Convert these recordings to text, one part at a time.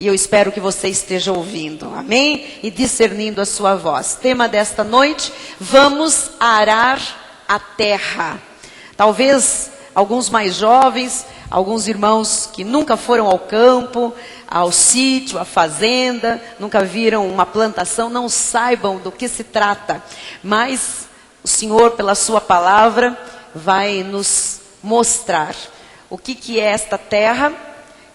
E eu espero que você esteja ouvindo, amém? E discernindo a sua voz. Tema desta noite: vamos arar a terra. Talvez alguns mais jovens, alguns irmãos que nunca foram ao campo, ao sítio, à fazenda, nunca viram uma plantação, não saibam do que se trata. Mas o Senhor, pela sua palavra, vai nos mostrar o que é esta terra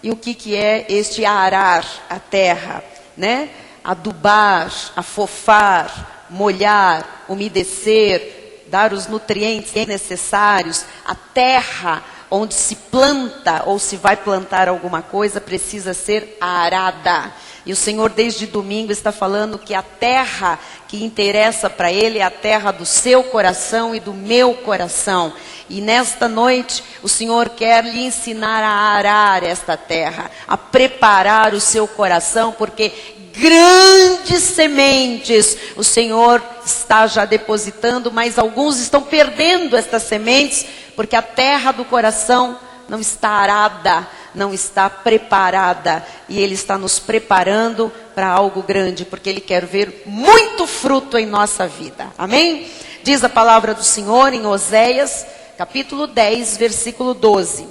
e o que é este arar a terra, né? Adubar, afofar, molhar, umedecer, dar os nutrientes necessários. A terra onde se planta ou se vai plantar alguma coisa precisa ser arada. E o Senhor desde domingo está falando que a terra que interessa para Ele é a terra do seu coração e do meu coração. E nesta noite o Senhor quer lhe ensinar a arar esta terra, a preparar o seu coração, porque grandes sementes o Senhor está já depositando, mas alguns estão perdendo estas sementes, porque a terra do coração não está arada, não está preparada. E Ele está nos preparando para algo grande, porque Ele quer ver muito fruto em nossa vida. Amém? Diz a palavra do Senhor em Oséias, capítulo 10, versículo 12.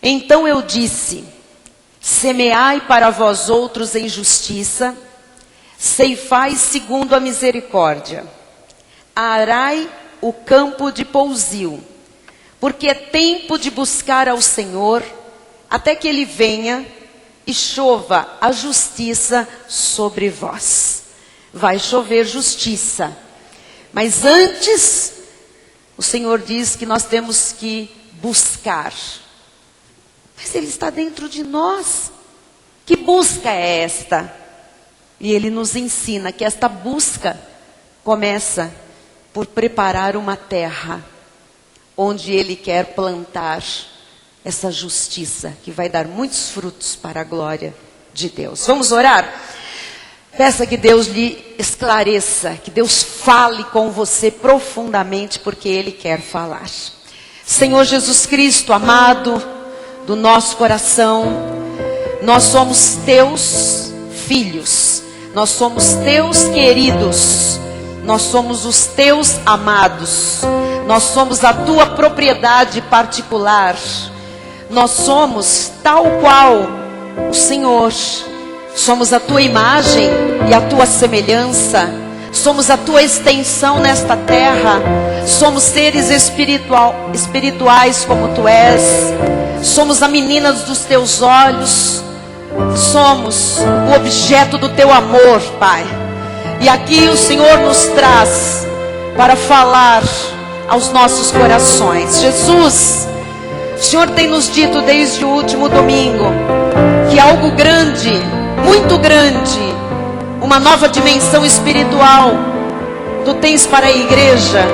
Então eu disse: semeai para vós outros em justiça, ceifai segundo a misericórdia, arai o campo de pousio, porque é tempo de buscar ao Senhor, até que Ele venha e chova a justiça sobre vós. Vai chover justiça, mas antes o Senhor diz que nós temos que buscar. Mas Ele está dentro de nós. Que busca é esta? E Ele nos ensina que esta busca começa por preparar uma terra onde Ele quer plantar essa justiça, que vai dar muitos frutos para a glória de Deus. Vamos orar? Peça que Deus lhe esclareça, que Deus fale com você profundamente, porque Ele quer falar. Senhor Jesus Cristo, amado do nosso coração, nós somos teus filhos, nós somos teus queridos, nós somos os teus amados, nós somos a tua propriedade particular, nós somos tal qual o Senhor, somos a tua imagem e a tua semelhança, somos a tua extensão nesta terra, somos seres espirituais como tu és, somos a menina dos teus olhos, somos o objeto do teu amor, Pai. E aqui o Senhor nos traz para falar aos nossos corações. Jesus, o Senhor tem nos dito desde o último domingo que algo grande, muito grande, uma nova dimensão espiritual tu tens para a igreja,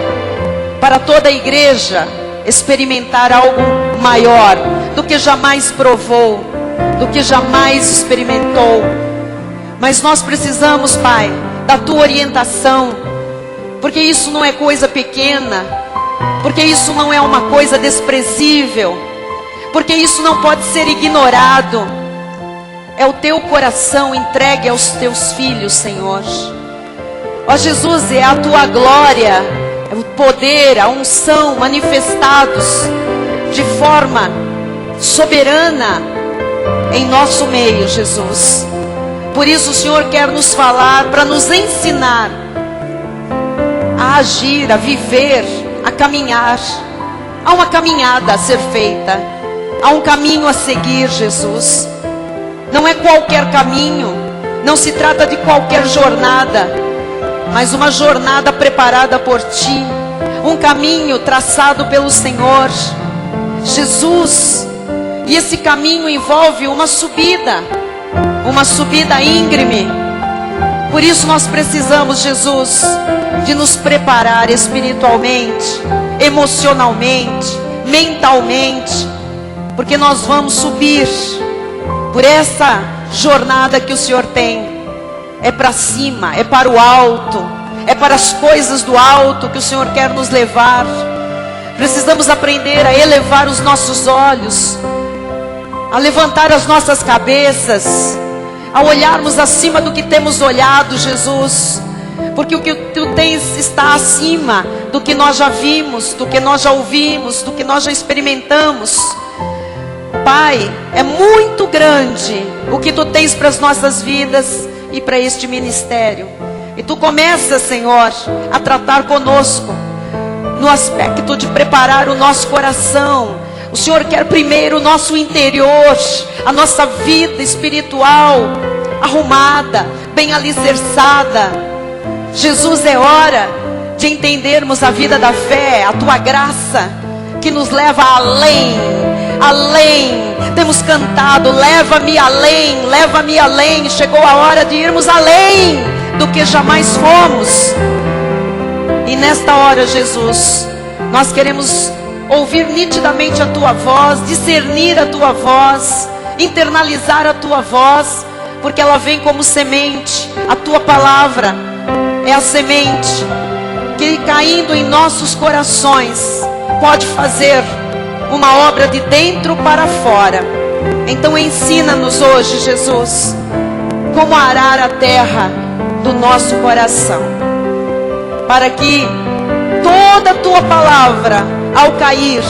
para toda a igreja experimentar algo maior do que jamais provou, do que jamais experimentou. Mas nós precisamos, Pai, da tua orientação, porque isso não é coisa pequena, porque isso não é uma coisa desprezível, porque isso não pode ser ignorado. É o teu coração entregue aos teus filhos, Senhor. Ó Jesus, é a tua glória, é o poder, a unção manifestados de forma soberana em nosso meio, Jesus. Por isso o Senhor quer nos falar, para nos ensinar a agir, a viver, a caminhar. Há uma caminhada a ser feita, há um caminho a seguir, Jesus. Não é qualquer caminho, não se trata de qualquer jornada, mas uma jornada preparada por Ti, um caminho traçado pelo Senhor, Jesus. E esse caminho envolve uma subida íngreme. Por isso nós precisamos, Jesus, de nos preparar espiritualmente, emocionalmente, mentalmente, porque nós vamos subir por essa jornada que o Senhor tem. É para cima, é para o alto, é para as coisas do alto que o Senhor quer nos levar. Precisamos aprender a elevar os nossos olhos a levantar as nossas cabeças, a olharmos acima do que temos olhado, Jesus, porque o que Tu tens está acima do que nós já vimos, do que nós já ouvimos, do que nós já experimentamos. Pai, é muito grande o que Tu tens para as nossas vidas e para este ministério. E Tu começas, Senhor, a tratar conosco no aspecto de preparar o nosso coração. O Senhor quer primeiro o nosso interior, a nossa vida espiritual arrumada, bem alicerçada. Jesus, é hora de entendermos a vida da fé, a Tua graça que nos leva além, além. Temos cantado, leva-me além, leva-me além. Chegou a hora de irmos além do que jamais fomos. E nesta hora, Jesus, nós queremos ouvir nitidamente a Tua voz, discernir a Tua voz, internalizar a Tua voz, porque ela vem como semente. A Tua palavra é a semente que, caindo em nossos corações, pode fazer uma obra de dentro para fora. Então ensina-nos hoje, Jesus, como arar a terra do nosso coração, para que toda a Tua palavra, ao cair,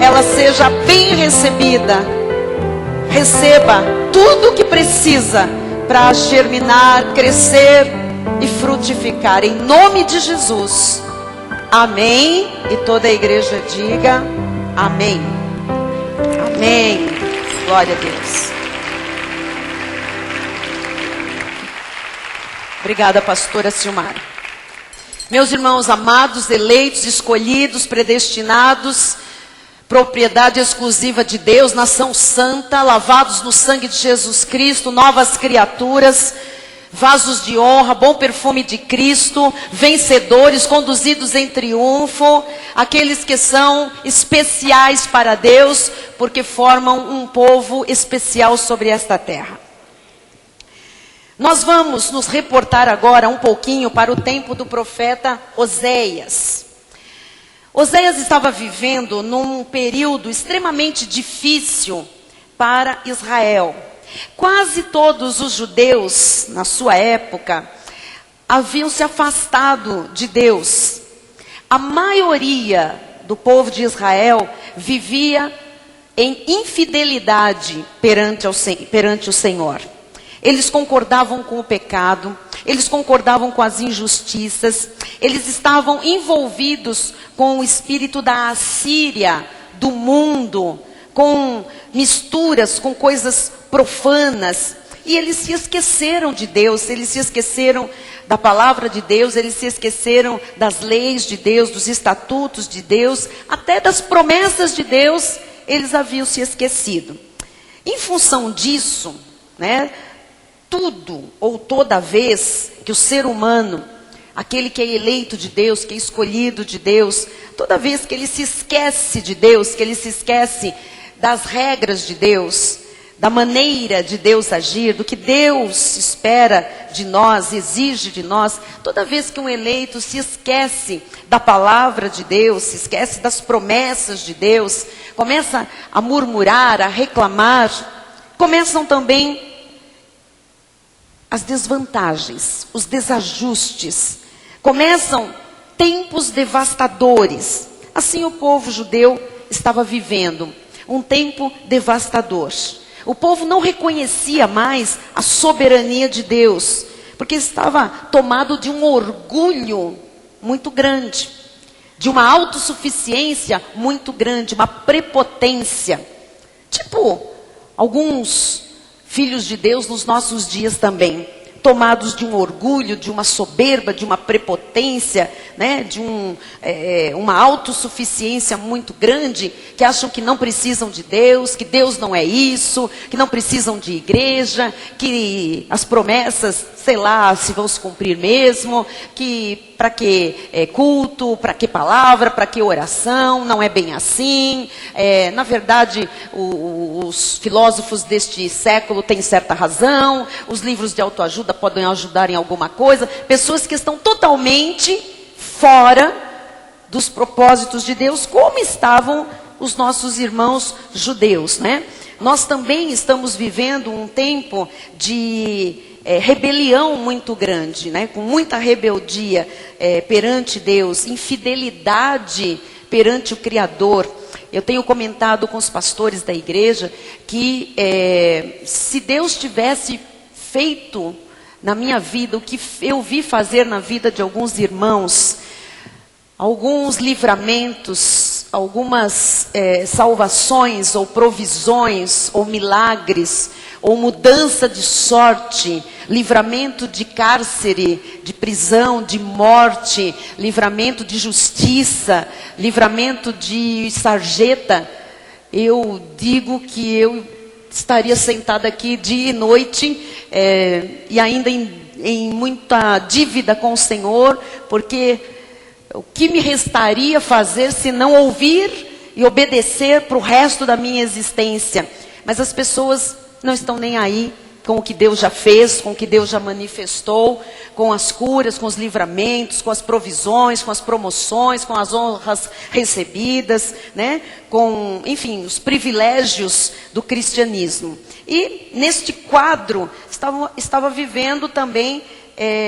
ela seja bem recebida. Receba tudo o que precisa para germinar, crescer e frutificar, em nome de Jesus. Amém. E toda a igreja diga amém. Amém. Glória a Deus. Obrigada, pastora Silmara. Meus irmãos amados, eleitos, escolhidos, predestinados, propriedade exclusiva de Deus, nação santa, lavados no sangue de Jesus Cristo, novas criaturas, vasos de honra, bom perfume de Cristo, vencedores, conduzidos em triunfo, aqueles que são especiais para Deus, porque formam um povo especial sobre esta terra. Nós vamos nos reportar agora um pouquinho para o tempo do profeta Oséias. Oséias estava vivendo num período extremamente difícil para Israel. Quase todos os judeus, na sua época, haviam se afastado de Deus. A maioria do povo de Israel vivia em infidelidade perante o Senhor. Eles concordavam com o pecado, eles concordavam com as injustiças, eles estavam envolvidos com o espírito da Assíria, do mundo, com misturas, com coisas profanas. E eles se esqueceram de Deus, eles se esqueceram da palavra de Deus, eles se esqueceram das leis de Deus, dos estatutos de Deus, até das promessas de Deus, eles haviam se esquecido. Em função disso, tudo ou toda vez que o ser humano, aquele que é eleito de Deus, que é escolhido de Deus, toda vez que ele se esquece de Deus, que ele se esquece das regras de Deus, da maneira de Deus agir, do que Deus espera de nós, exige de nós, toda vez que um eleito se esquece da palavra de Deus, se esquece das promessas de Deus, começa a murmurar, a reclamar, começam também as desvantagens, os desajustes, começam tempos devastadores. Assim o povo judeu estava vivendo um tempo devastador. O povo não reconhecia mais a soberania de Deus, porque estava tomado de um orgulho muito grande, de uma autossuficiência muito grande, uma prepotência. Tipo, alguns filhos de Deus nos nossos dias também, tomados de um orgulho, de uma soberba, de uma prepotência, de uma autossuficiência muito grande, que acham que não precisam de Deus, que Deus não é isso, que não precisam de igreja, que as promessas, sei lá, se vão se cumprir mesmo, que para que culto, para que palavra, para que oração, não é bem assim. Na verdade, os filósofos deste século têm certa razão, os livros de autoajuda podem ajudar em alguma coisa. Pessoas que estão totalmente fora dos propósitos de Deus, como estavam os nossos irmãos judeus, Nós também estamos vivendo um tempo de rebelião muito grande, né? Com muita rebeldia perante Deus, infidelidade perante o Criador. Eu tenho comentado com os pastores da igreja que se Deus tivesse feito na minha vida o que eu vi fazer na vida de alguns irmãos, alguns livramentos, algumas salvações ou provisões ou milagres, ou mudança de sorte, livramento de cárcere, de prisão, de morte, livramento de justiça, livramento de sarjeta, eu digo que eu estaria sentada aqui dia e noite, e ainda em muita dívida com o Senhor, porque o que me restaria fazer se não ouvir e obedecer para o resto da minha existência? Mas as pessoas não estão nem aí com o que Deus já fez, com o que Deus já manifestou, com as curas, com os livramentos, com as provisões, com as promoções, com as honras recebidas, né? Com, enfim, os privilégios do cristianismo. E neste quadro estava vivendo também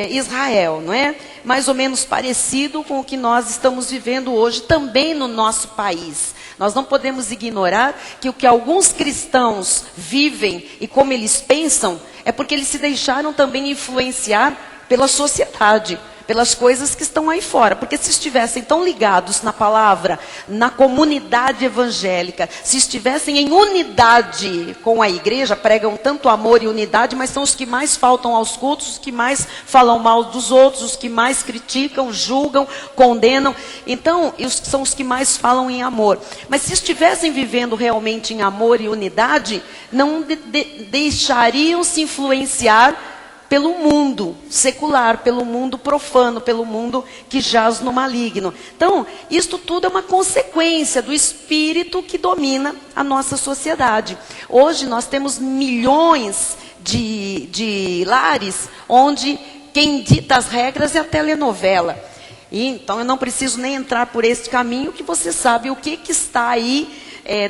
Israel, não é? Mais ou menos parecido com o que nós estamos vivendo hoje também no nosso país. Nós não podemos ignorar que o que alguns cristãos vivem e como eles pensam é porque eles se deixaram também influenciar pela sociedade, pelas coisas que estão aí fora. Porque se estivessem tão ligados na palavra, na comunidade evangélica, se estivessem em unidade com a igreja, pregam tanto amor e unidade, mas são os que mais faltam aos cultos, os que mais falam mal dos outros, os que mais criticam, julgam, condenam. Então, são os que mais falam em amor. Mas se estivessem vivendo realmente em amor e unidade, não deixariam se influenciar pelo mundo secular, pelo mundo profano, pelo mundo que jaz no maligno. Então, isto tudo é uma consequência do espírito que domina a nossa sociedade. Hoje nós temos milhões de lares onde quem dita as regras é a telenovela. E, então eu não preciso nem entrar por este caminho, que você sabe o que está aí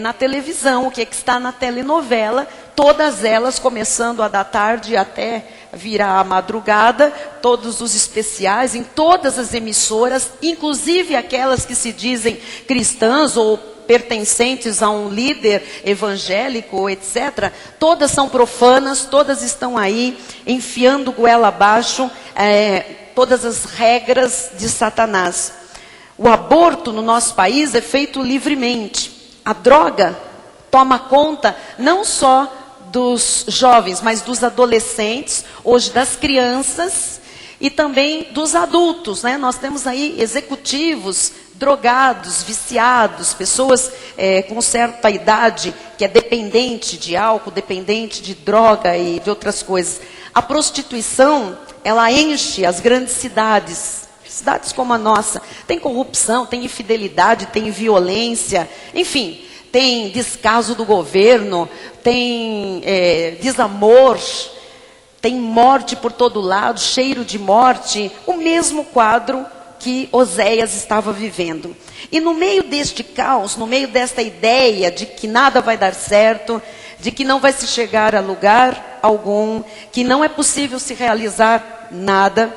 na televisão, o que está na telenovela, todas elas começando da tarde até virar a madrugada, todos os especiais, em todas as emissoras, inclusive aquelas que se dizem cristãs ou pertencentes a um líder evangélico, etc. Todas são profanas, todas estão aí enfiando goela abaixo todas as regras de Satanás. O aborto no nosso país é feito livremente. A droga toma conta não só dos jovens, mas dos adolescentes, hoje das crianças e também dos adultos, né? Nós temos aí executivos drogados, viciados, pessoas com certa idade que é dependente de álcool, dependente de droga e de outras coisas. A prostituição, ela enche as grandes cidades como a nossa. Tem corrupção, tem infidelidade, tem violência, enfim, tem descaso do governo, tem desamor, tem morte por todo lado, cheiro de morte, o mesmo quadro que Oséias estava vivendo. E no meio deste caos, no meio desta ideia de que nada vai dar certo, de que não vai se chegar a lugar algum, que não é possível se realizar nada,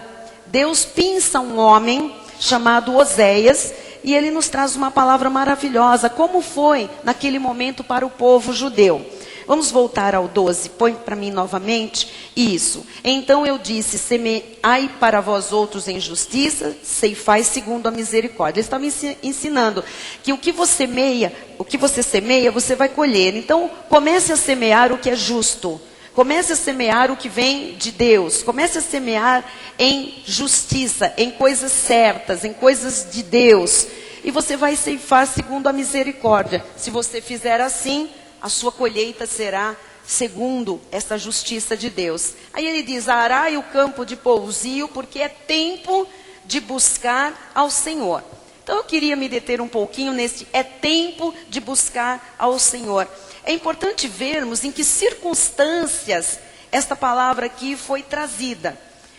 Deus pinça um homem chamado Oséias, e ele nos traz uma palavra maravilhosa, como foi naquele momento para o povo judeu. Vamos voltar ao 12, põe para mim novamente, isso. Então eu disse, semeai para vós outros em justiça, ceifai segundo a misericórdia. Ele está me ensinando que o que você semeia, você vai colher. Então comece a semear o que é justo. Comece a semear o que vem de Deus. Comece a semear em justiça, em coisas certas, em coisas de Deus. E você vai ceifar segundo a misericórdia. Se você fizer assim, a sua colheita será segundo essa justiça de Deus. Aí ele diz, arai o campo de pousio, porque é tempo de buscar ao Senhor. Então eu queria me deter um pouquinho nesse, é tempo de buscar ao Senhor. É importante vermos em que circunstâncias esta palavra aqui foi trazida.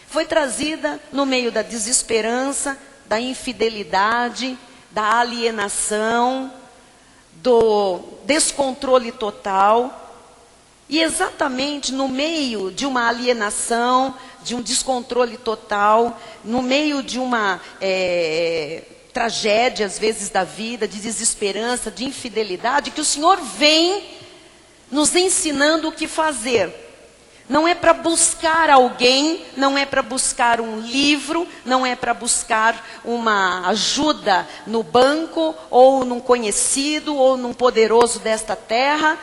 Foi trazida no meio da desesperança, da infidelidade, da alienação, do descontrole total, E exatamente no meio de uma alienação, de um descontrole total, no meio de uma tragédia, às vezes, da vida, de desesperança, de infidelidade, que o Senhor vem nos ensinando o que fazer. Não é para buscar alguém, não é para buscar um livro, não é para buscar uma ajuda no banco, ou num conhecido, ou num poderoso desta terra,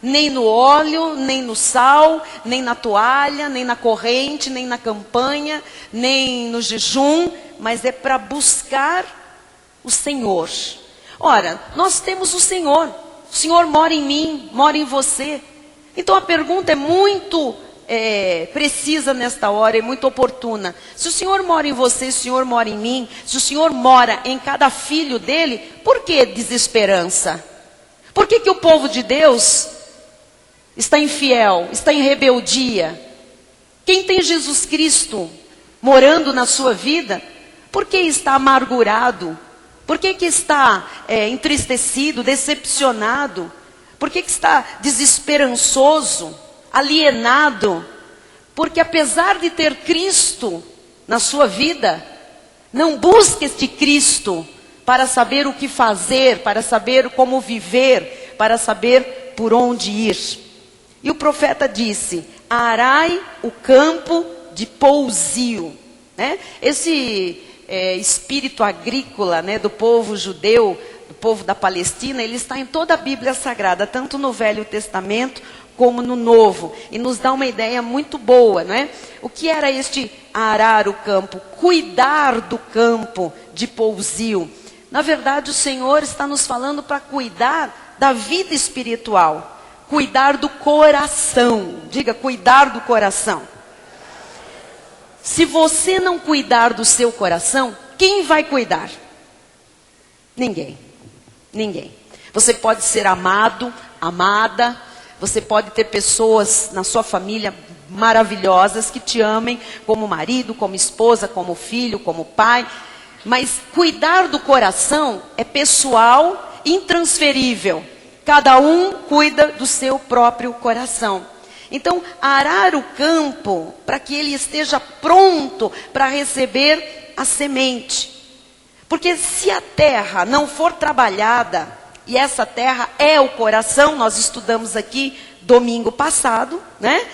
nem no óleo, nem no sal, nem na toalha, nem na corrente, nem na campanha, nem no jejum, mas é para buscar o Senhor. Ora, nós temos o Senhor mora em mim, mora em você. Então a pergunta é muito precisa nesta hora, é muito oportuna. Se o Senhor mora em você, se o Senhor mora em mim, se o Senhor mora em cada filho dele, por que desesperança? Por que o povo de Deus está infiel, está em rebeldia? Quem tem Jesus Cristo morando na sua vida, por que está amargurado? Por que está entristecido, decepcionado? Por que está desesperançoso, alienado? Porque apesar de ter Cristo na sua vida, não busca este Cristo para saber o que fazer, para saber como viver, para saber por onde ir. E o profeta disse: arai o campo de pousio. Né? Esse espírito agrícola, né, do povo judeu, do povo da Palestina, ele está em toda a Bíblia Sagrada, tanto no Velho Testamento como no Novo, e nos dá uma ideia muito boa, não é? O que era este arar o campo? Cuidar do campo de pousio. Na verdade, o Senhor está nos falando para cuidar da vida espiritual, cuidar do coração. Diga, cuidar do coração. Se você não cuidar do seu coração, quem vai cuidar? Ninguém. Ninguém. Você pode ser amado, amada. Você pode ter pessoas na sua família maravilhosas que te amem como marido, como esposa, como filho, como pai. Mas cuidar do coração é pessoal, intransferível. Cada um cuida do seu próprio coração. Então, arar o campo para que ele esteja pronto para receber a semente. Porque se a terra não for trabalhada, e essa terra é o coração, nós estudamos aqui domingo passado, né?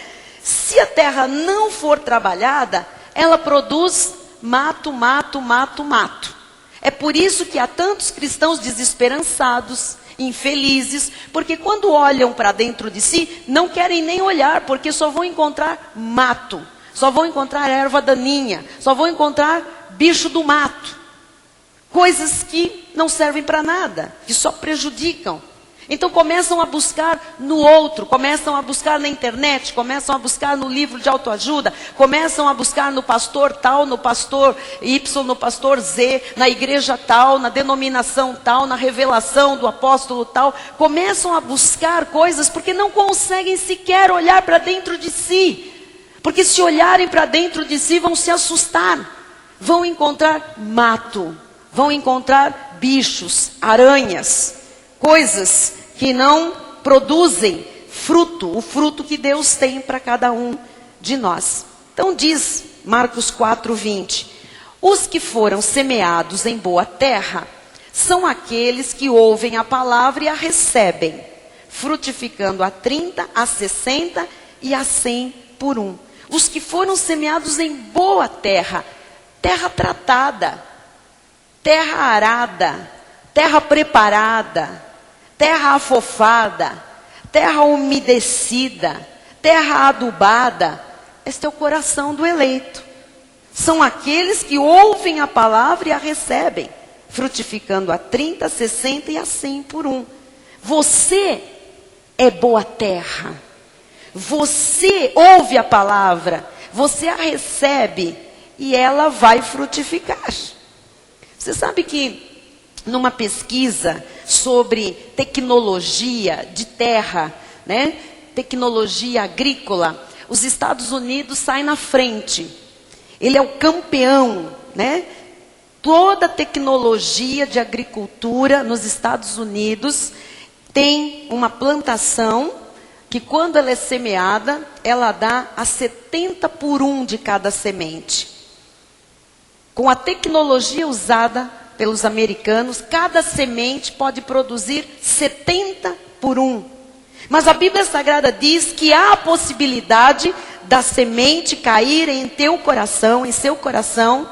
Se a terra não for trabalhada, ela produz mato, mato, mato, mato. É por isso que há tantos cristãos desesperançados, infelizes, porque quando olham para dentro de si, não querem nem olhar, porque só vão encontrar mato, só vão encontrar erva daninha, só vão encontrar bicho do mato. Coisas que não servem para nada, que só prejudicam. Então começam a buscar no outro, começam a buscar na internet, começam a buscar no livro de autoajuda, começam a buscar no pastor tal, no pastor Y, no pastor Z, na igreja tal, na denominação tal, na revelação do apóstolo tal. Começam a buscar coisas porque não conseguem sequer olhar para dentro de si. Porque se olharem para dentro de si vão se assustar, vão encontrar mato, vão encontrar bichos, aranhas, coisas que não produzem fruto, o fruto que Deus tem para cada um de nós. Então diz Marcos 4:20, os que foram semeados em boa terra são aqueles que ouvem a palavra e a recebem, frutificando a 30, a 60 e a 100 por um. Os que foram semeados em boa terra, terra tratada, terra arada, terra preparada, terra afofada, terra umedecida, terra adubada. Este é o coração do eleito. São aqueles que ouvem a palavra e a recebem, frutificando a 30, a 60 e a 100 por um. Você é boa terra. Você ouve a palavra, você a recebe e ela vai frutificar. Você sabe que numa pesquisa sobre tecnologia de terra, né, tecnologia agrícola, os Estados Unidos saem na frente. Ele é o campeão, né? Toda tecnologia de agricultura nos Estados Unidos tem uma plantação que quando ela é semeada, ela dá a 70 por 1 de cada semente. Com a tecnologia usada pelos americanos, cada semente pode produzir 70 por 1. Mas a Bíblia Sagrada diz que há a possibilidade da semente cair em teu coração, em seu coração,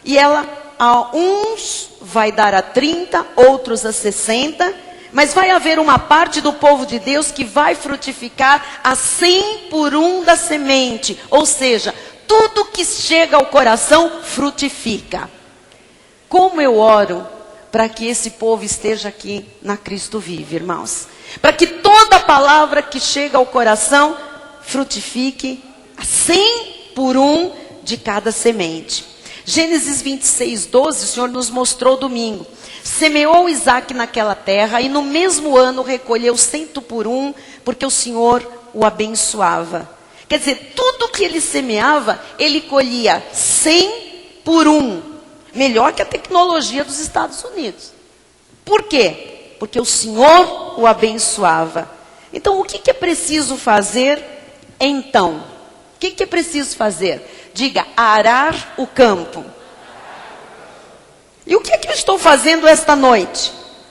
e ela a uns vai dar a 30, outros a 60, mas vai haver uma parte do povo de Deus que vai frutificar a 100 por 1 da semente. Ou seja, tudo que chega ao coração frutifica. Como eu oro para que esse povo esteja aqui na Cristo Vive, irmãos. Para que toda palavra que chega ao coração frutifique a 100 por 1 de cada semente. Gênesis 26, 12, o Senhor nos mostrou domingo. Semeou Isaac naquela terra e no mesmo ano recolheu 100 por 1, porque o Senhor o abençoava. Quer dizer, tudo que ele semeava, ele colhia 100 por 1. Melhor que a tecnologia dos Estados Unidos. Por quê? Porque o Senhor o abençoava. Então, o que é preciso fazer então? O que é preciso fazer? Diga, arar o campo. E o que eu estou fazendo esta noite?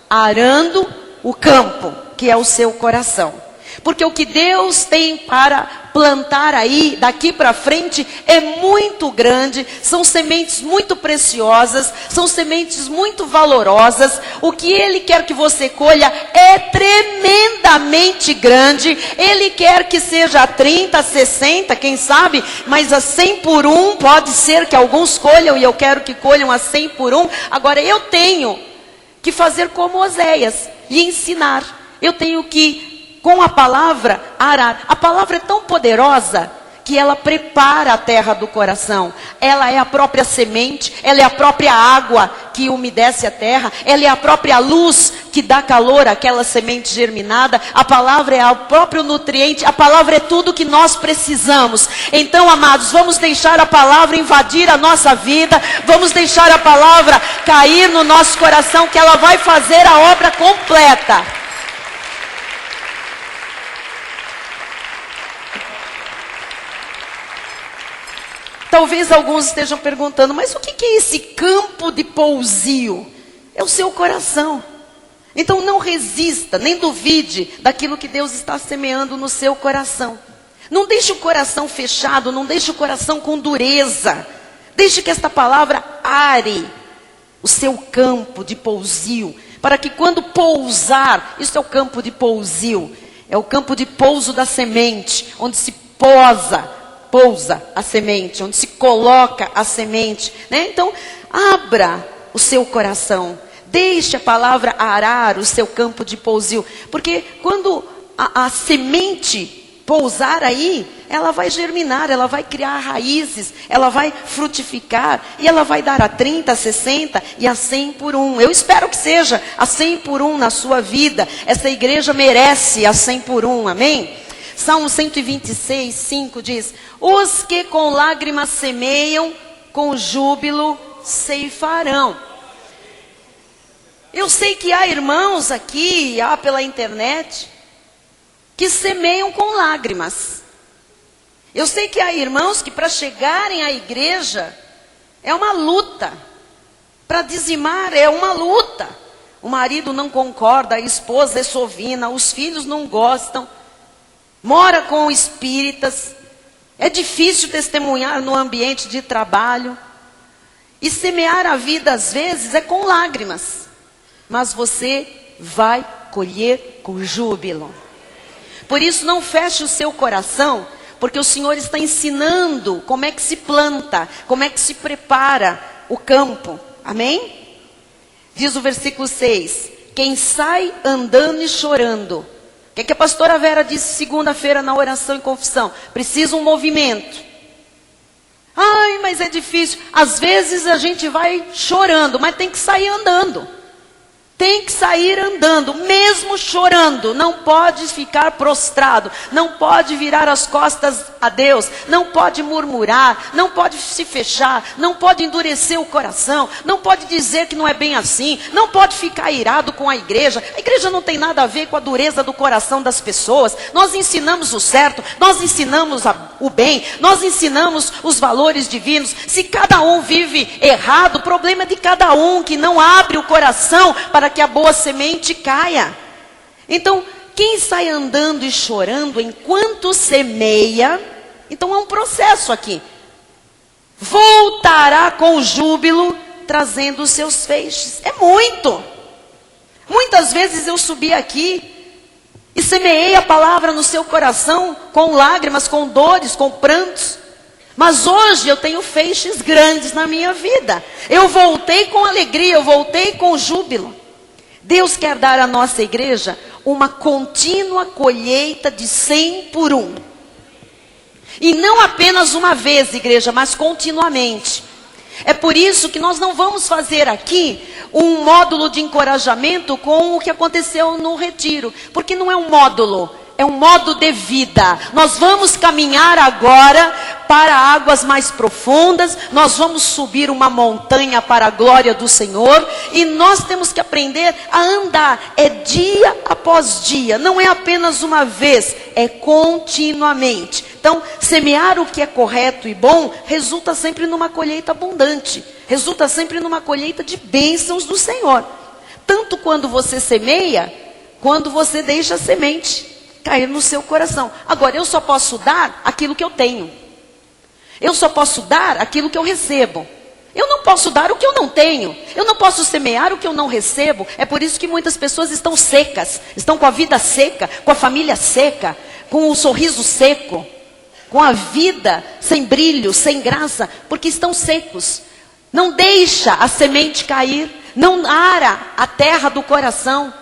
Arando o campo, que é o seu coração. Porque o que Deus tem para plantar aí, daqui para frente, é muito grande. São sementes muito preciosas, são sementes muito valorosas. O que Ele quer que você colha é tremendamente grande. Ele quer que seja a 30, 60, quem sabe, mas a 100 por 1, pode ser que alguns colham, e eu quero que colham a 100 por 1. Agora, eu tenho que fazer como Oséias, lhe ensinar. Eu tenho que, com a palavra, arar. A palavra é tão poderosa que ela prepara a terra do coração. Ela é a própria semente, ela é a própria água que umedece a terra, ela é a própria luz que dá calor àquela semente germinada. A palavra é o próprio nutriente, a palavra é tudo que nós precisamos. Então, amados, vamos deixar a palavra invadir a nossa vida, vamos deixar a palavra cair no nosso coração, que ela vai fazer a obra completa. Talvez alguns estejam perguntando, mas o que é esse campo de pousio? É o seu coração. Então não resista, nem duvide daquilo que Deus está semeando no seu coração. Não deixe o coração fechado, não deixe o coração com dureza. Deixe que esta palavra are o seu campo de pousio, para que quando pousar, isso é o campo de pousio, é o campo de pouso da semente, onde se pousa a semente, onde se coloca a semente, né? Então, abra o seu coração, deixe a palavra arar o seu campo de pousio, porque quando a semente pousar aí, ela vai germinar, ela vai criar raízes, ela vai frutificar, e ela vai dar a 30, a 60 e a 100 por 1. Eu espero que seja a 100 por 1 na sua vida. Essa igreja merece a 100 por 1, amém? Salmo 126, 5 diz: os que com lágrimas semeiam, com júbilo ceifarão. Eu sei que há irmãos aqui, há pela internet, que semeiam com lágrimas. Eu sei que há irmãos que para chegarem à igreja é uma luta. Para dizimar é uma luta. O marido não concorda, a esposa é sovina, os filhos não gostam. Mora com espíritas, é difícil testemunhar no ambiente de trabalho. E semear a vida às vezes é com lágrimas, mas você vai colher com júbilo. Por isso não feche o seu coração, porque o Senhor está ensinando como é que se planta, como é que se prepara o campo, amém? Diz o versículo 6, quem sai andando e chorando. O que a pastora Vera disse segunda-feira na oração e confissão? Precisa um movimento. Ai, mas é difícil. Às vezes a gente vai chorando, mas tem que sair andando. Tem que sair andando, mesmo chorando. Não pode ficar prostrado. Não pode virar as costas a Deus. Não pode murmurar. Não pode se fechar. Não pode endurecer o coração. Não pode dizer que não é bem assim. Não pode ficar irado com a igreja. A igreja não tem nada a ver com a dureza do coração das pessoas. Nós ensinamos o certo. Nós ensinamos o bem. Nós ensinamos os valores divinos. Se cada um vive errado, o problema é de cada um que não abre o coração para que a boa semente caia. Então, quem sai andando e chorando enquanto semeia, então é um processo aqui. Voltará com júbilo, trazendo os seus feixes. É muito. Muitas vezes eu subi aqui e semeei a palavra no seu coração com lágrimas, com dores, com prantos. Mas hoje eu tenho feixes grandes na minha vida. Eu voltei com alegria, eu voltei com júbilo. Deus quer dar à nossa igreja uma contínua colheita de 100 por 1. E não apenas uma vez, igreja, mas continuamente. É por isso que nós não vamos fazer aqui um módulo de encorajamento com o que aconteceu no retiro. Porque não é um módulo, é um modo de vida. Nós vamos caminhar agora para águas mais profundas. Nós vamos subir uma montanha para a glória do Senhor. E nós temos que aprender a andar. É dia após dia. Não é apenas uma vez. É continuamente. Então, semear o que é correto e bom resulta sempre numa colheita abundante. Resulta sempre numa colheita de bênçãos do Senhor. Tanto quando você semeia, quando você deixa a semente cair no seu coração. Agora, eu só posso dar aquilo que eu tenho. Eu só posso dar aquilo que eu recebo. Eu não posso dar o que eu não tenho. Eu não posso semear o que eu não recebo. É por isso que muitas pessoas estão secas. Estão com a vida seca, com a família seca, com o sorriso seco, com a vida sem brilho, sem graça, porque estão secos. Não deixa a semente cair. Não ara a terra do coração.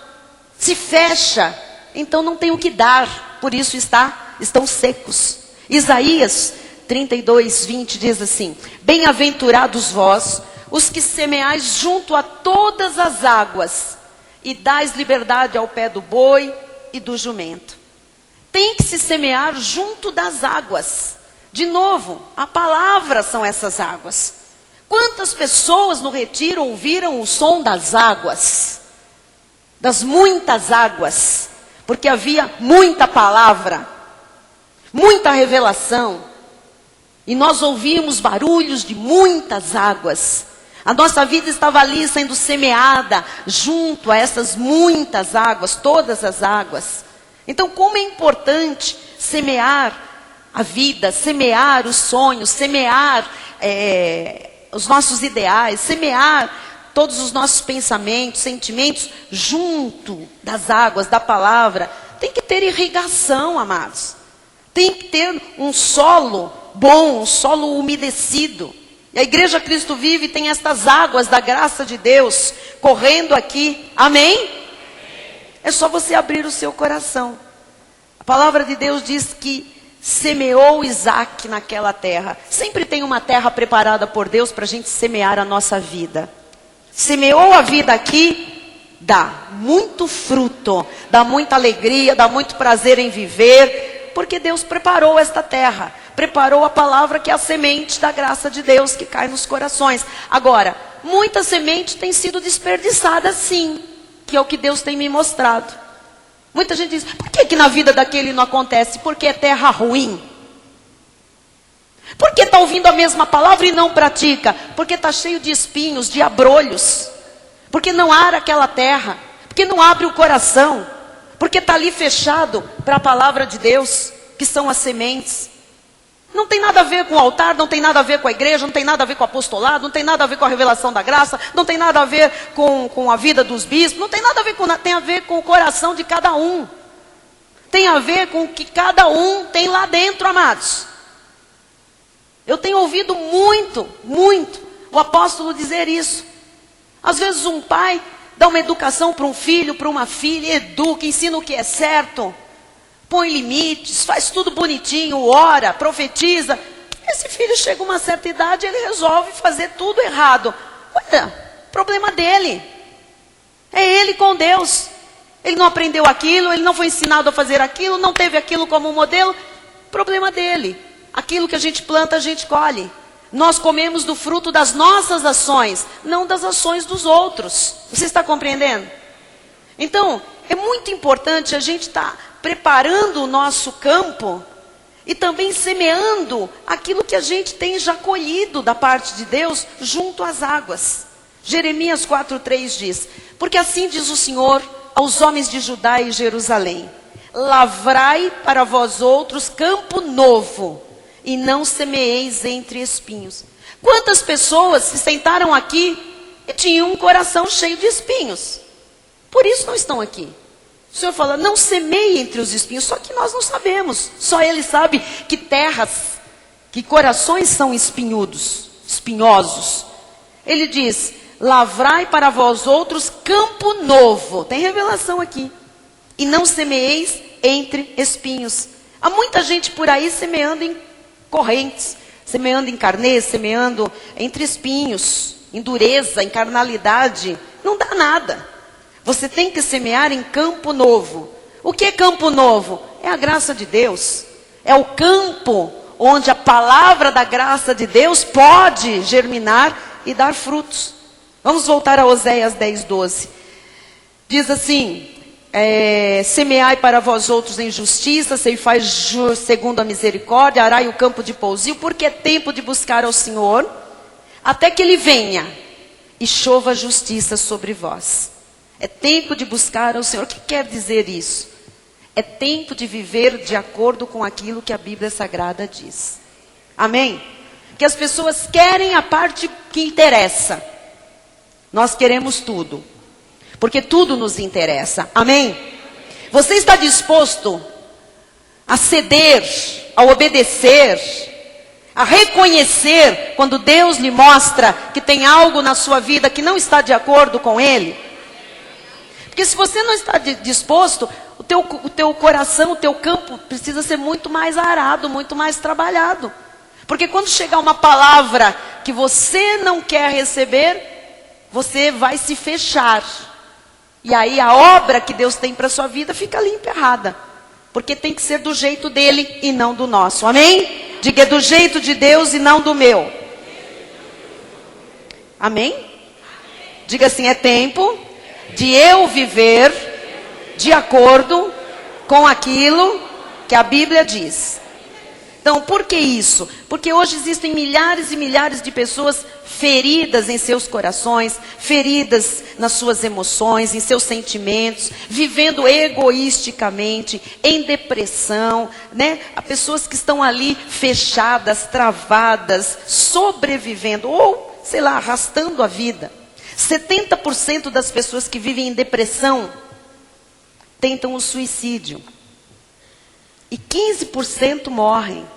Se fecha. Então não tem o que dar, por isso estão secos. Isaías 32:20 diz assim: bem-aventurados vós, os que semeais junto a todas as águas, e dais liberdade ao pé do boi e do jumento. Tem que se semear junto das águas. De novo, a palavra são essas águas. Quantas pessoas no retiro ouviram o som das águas? Das muitas águas. Porque havia muita palavra, muita revelação. E nós ouvimos barulhos de muitas águas. A nossa vida estava ali sendo semeada junto a essas muitas águas, todas as águas. Então, como é importante semear a vida, semear os sonhos, semear os nossos ideais, semear todos os nossos pensamentos, sentimentos, junto das águas, da palavra. Tem que ter irrigação, amados. Tem que ter um solo bom, um solo umedecido. E a Igreja Cristo Vive tem estas águas da graça de Deus correndo aqui. Amém? É só você abrir o seu coração. A palavra de Deus diz que semeou Isaac naquela terra. Sempre tem uma terra preparada por Deus para a gente semear a nossa vida. Semeou a vida aqui, dá muito fruto, dá muita alegria, dá muito prazer em viver, porque Deus preparou esta terra, preparou a palavra que é a semente da graça de Deus que cai nos corações. Agora, muita semente tem sido desperdiçada sim, que é o que Deus tem me mostrado. Muita gente diz, por que na vida daquele não acontece? Porque é terra ruim. Por que está ouvindo a mesma palavra e não pratica? Porque está cheio de espinhos, de abrolhos. Porque não ara aquela terra. Porque não abre o coração. Porque está ali fechado para a palavra de Deus, que são as sementes. Não tem nada a ver com o altar, não tem nada a ver com a igreja, não tem nada a ver com o apostolado, não tem nada a ver com a revelação da graça, não tem nada a ver com a vida dos bispos, não tem nada a ver com, tem a ver com o coração de cada um. Tem a ver com o que cada um tem lá dentro, amados. Eu tenho ouvido muito o apóstolo dizer isso. Às vezes um pai dá uma educação para um filho, para uma filha, educa, ensina o que é certo, põe limites, faz tudo bonitinho, ora, profetiza. Esse filho chega a uma certa idade, ele resolve fazer tudo errado. Olha, problema dele. É ele com Deus. Ele não aprendeu aquilo, ele não foi ensinado a fazer aquilo, não teve aquilo como modelo. Problema dele. Aquilo que a gente planta, a gente colhe. Nós comemos do fruto das nossas ações, não das ações dos outros. Você está compreendendo? Então, é muito importante a gente estar preparando o nosso campo e também semeando aquilo que a gente tem já colhido da parte de Deus junto às águas. Jeremias 4:3 diz: porque assim diz o Senhor aos homens de Judá e Jerusalém: lavrai para vós outros campo novo, e não semeeis entre espinhos. Quantas pessoas se sentaram aqui e tinham um coração cheio de espinhos? Por isso não estão aqui. O Senhor fala, não semeie entre os espinhos, só que nós não sabemos. Só Ele sabe que terras, que corações são espinhudos, espinhosos. Ele diz, lavrai para vós outros campo novo. Tem revelação aqui. E não semeeis entre espinhos. Há muita gente por aí semeando em correntes, semeando em carnês, semeando entre espinhos, em dureza, em carnalidade. Não dá nada. Você tem que semear em campo novo. O que é campo novo? É a graça de Deus. É o campo onde a palavra da graça de Deus pode germinar e dar frutos. Vamos voltar a Oséias 10:12. Diz assim, semeai para vós outros em justiça, ceifai segundo a misericórdia, arai o campo de pousio, porque é tempo de buscar ao Senhor, até que Ele venha e chova a justiça sobre vós. É tempo de buscar ao Senhor. O que quer dizer isso? É tempo de viver de acordo com aquilo que a Bíblia Sagrada diz. Amém? Que as pessoas querem a parte que interessa. Nós queremos tudo. Porque tudo nos interessa. Amém? Você está disposto a ceder, a obedecer, a reconhecer quando Deus lhe mostra que tem algo na sua vida que não está de acordo com Ele? Porque se você não está disposto, o teu coração, o teu campo precisa ser muito mais arado, muito mais trabalhado. Porque quando chegar uma palavra que você não quer receber, você vai se fechar. E aí a obra que Deus tem para a sua vida fica ali emperrada. Porque tem que ser do jeito dele e não do nosso. Amém? Diga, é do jeito de Deus e não do meu. Amém? Diga assim, é tempo de eu viver de acordo com aquilo que a Bíblia diz. Então, por que isso? Porque hoje existem milhares e milhares de pessoas feridas em seus corações, feridas nas suas emoções, em seus sentimentos, vivendo egoisticamente, em depressão, né? Há pessoas que estão ali fechadas, travadas, sobrevivendo, ou, sei lá, arrastando a vida. 70% das pessoas que vivem em depressão tentam o suicídio. E 15% morrem.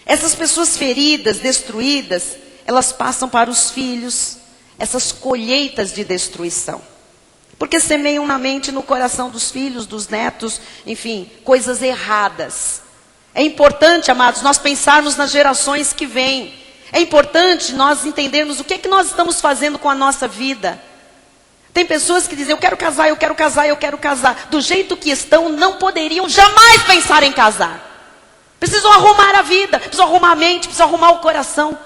Essas pessoas feridas, destruídas, elas passam para os filhos essas colheitas de destruição. Porque semeiam na mente e no coração dos filhos, dos netos, enfim, coisas erradas. É importante, amados, nós pensarmos nas gerações que vêm. É importante nós entendermos o que é que nós estamos fazendo com a nossa vida. Tem pessoas que dizem, eu quero casar, eu quero casar, eu quero casar. Do jeito que estão, não poderiam jamais pensar em casar. Precisam arrumar a vida, precisam arrumar a mente, precisam arrumar o coração.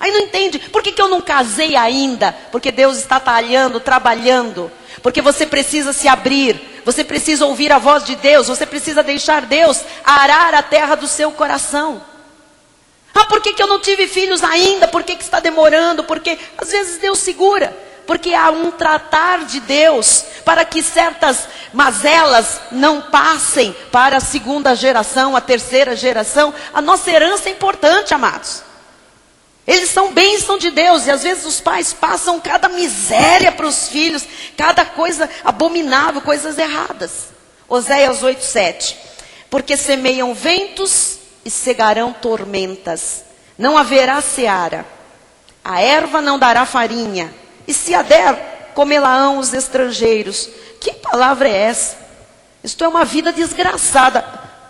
Aí não entende, por que eu não casei ainda? Porque Deus está talhando, trabalhando. Porque você precisa se abrir, você precisa ouvir a voz de Deus, você precisa deixar Deus arar a terra do seu coração. Ah, por que eu não tive filhos ainda? Por que está demorando? Porque às vezes Deus segura. Porque há um tratar de Deus para que certas mazelas não passem para a segunda geração, a terceira geração. A nossa herança é importante, amados. Eles são bênção de Deus. E às vezes os pais passam cada miséria para os filhos. Cada coisa abominável, coisas erradas. Oséias 8:7. Porque semeiam ventos e cegarão tormentas. Não haverá seara. A erva não dará farinha. E se a der, comê-la-ão os estrangeiros. Que palavra é essa? Isto é uma vida desgraçada.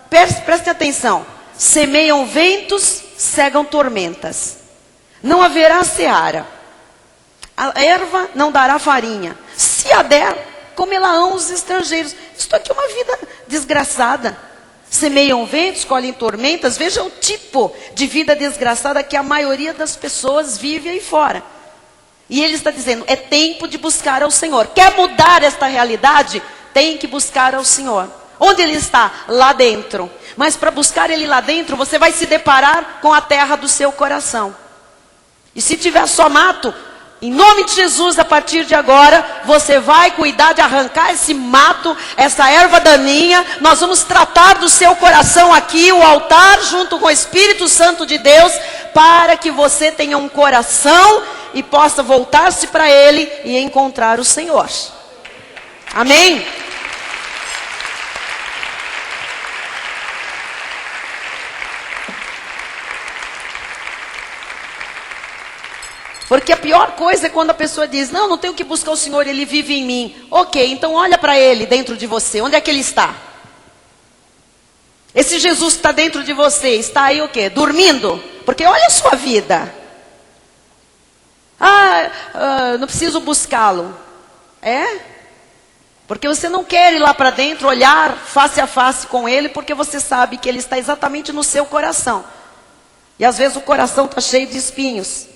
Preste atenção. Semeiam ventos, cegam tormentas. Não haverá seara. A erva não dará farinha. Se se a der, comerão os estrangeiros. Isto aqui é uma vida desgraçada. Semeiam ventos, colhem tormentas. Veja o tipo de vida desgraçada que a maioria das pessoas vive aí fora. E ele está dizendo, é tempo de buscar ao Senhor. Quer mudar esta realidade? Tem que buscar ao Senhor. Onde ele está? Lá dentro. Mas para buscar ele lá dentro, você vai se deparar com a terra do seu coração. E se tiver só mato, em nome de Jesus, a partir de agora, você vai cuidar de arrancar esse mato, essa erva daninha. Nós vamos tratar do seu coração aqui, o altar, junto com o Espírito Santo de Deus, para que você tenha um coração e possa voltar-se para Ele e encontrar o Senhor. Amém? Porque a pior coisa é quando a pessoa diz, não tenho que buscar o Senhor, Ele vive em mim. Ok, então olha para Ele dentro de você, onde é que Ele está? Esse Jesus que está dentro de você, está aí o quê? Dormindo? Porque olha a sua vida. Não preciso buscá-lo. É? Porque você não quer ir lá para dentro, olhar face a face com Ele, porque você sabe que Ele está exatamente no seu coração. E às vezes o coração está cheio de espinhos,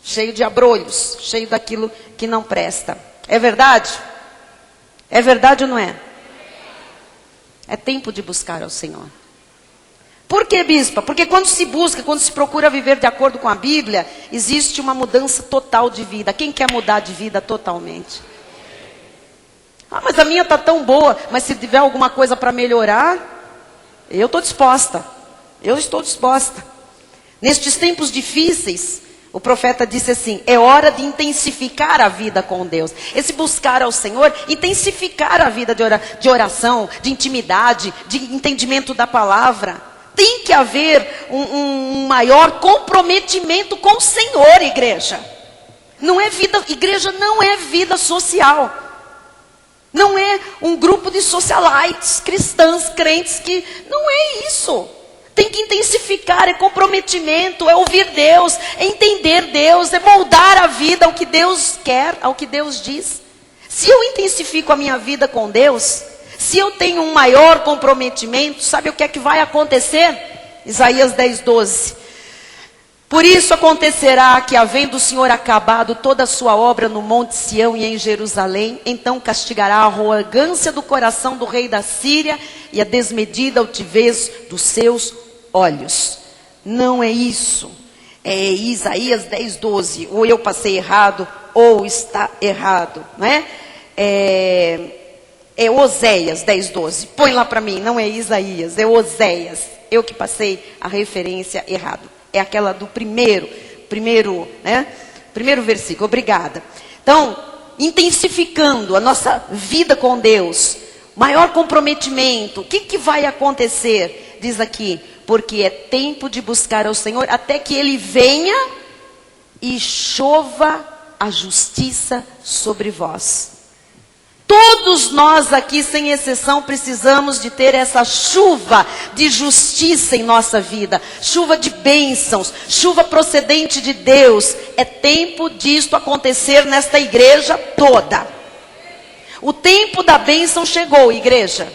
cheio de abrolhos, cheio daquilo que não presta. É verdade? É verdade ou não é? É tempo de buscar ao Senhor. Por que, bispa? Porque quando se busca, quando se procura viver de acordo com a Bíblia, existe uma mudança total de vida. Quem quer mudar de vida totalmente? Mas a minha está tão boa. Mas se tiver alguma coisa para melhorar, eu estou disposta. Eu estou disposta. Nestes tempos difíceis, o profeta disse assim, é hora de intensificar a vida com Deus. Esse buscar ao Senhor, intensificar a vida de oração, de intimidade, de entendimento da palavra. Tem que haver um maior comprometimento com o Senhor, igreja. Igreja não é vida social. Não é um grupo de socialites, cristãs, crentes que... Não é isso. Tem que intensificar, é comprometimento, é ouvir Deus, é entender Deus, é moldar a vida ao que Deus quer, ao que Deus diz. Se eu intensifico a minha vida com Deus, se eu tenho um maior comprometimento, sabe o que é que vai acontecer? Isaías 10:12. Por isso acontecerá que, havendo o Senhor acabado toda a sua obra no monte Sião e em Jerusalém, então castigará a arrogância do coração do rei da Síria e a desmedida altivez dos seus olhos. Não é isso. É Isaías 10:12. Ou eu passei errado, ou está errado, não é? É Oséias 10:12. Põe lá para mim, não é Isaías, é Oséias. Eu que passei a referência errada. É aquela do primeiro versículo. Obrigada. Então, intensificando a nossa vida com Deus, maior comprometimento. O que vai acontecer? Diz aqui, porque é tempo de buscar ao Senhor até que Ele venha e chova a justiça sobre vós. Todos nós aqui, sem exceção, precisamos de ter essa chuva de justiça em nossa vida. Chuva de bênçãos, chuva procedente de Deus. É tempo disto acontecer nesta igreja toda. O tempo da bênção chegou, igreja.